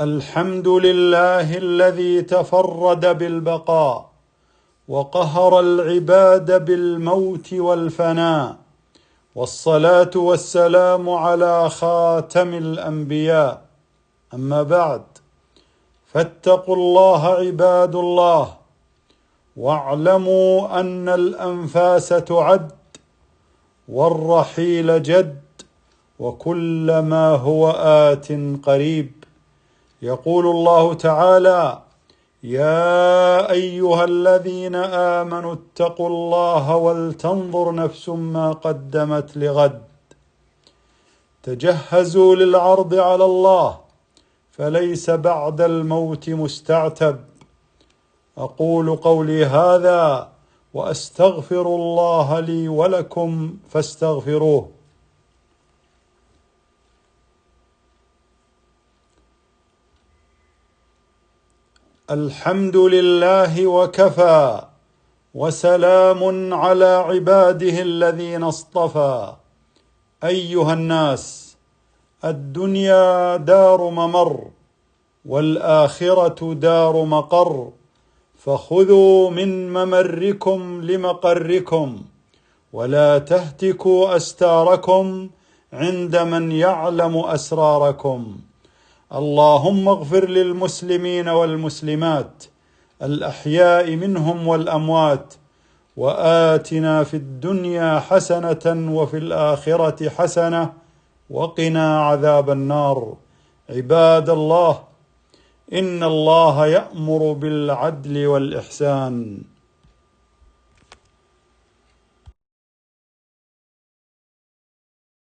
الحمد لله الذي تفرد بالبقاء وقهر العباد بالموت والفناء، والصلاة والسلام على خاتم الأنبياء. أما بعد، فاتقوا الله عباد الله، واعلموا أن الأنفاس تعد والرحيل جد، وكل ما هو آت قريب. يقول الله تعالى: يا أيها الذين آمنوا اتقوا الله ولتنظر نفس ما قدمت لغد. تجهزوا للعرض على الله، فليس بعد الموت مستعتب. أقول قولي هذا وأستغفر الله لي ولكم فاستغفروه. الحمد لله وكفى، وسلام على عباده الذين اصطفى. أيها الناس، الدنيا دار ممر، والآخرة دار مقر، فخذوا من ممركم لمقركم، ولا تهتكوا أستاركم عند من يعلم أسراركم. اللهم اغفر للمسلمين والمسلمات الأحياء منهم والأموات، وآتنا في الدنيا حسنة وفي الآخرة حسنة وقنا عذاب النار. عباد الله، إن الله يأمر بالعدل والإحسان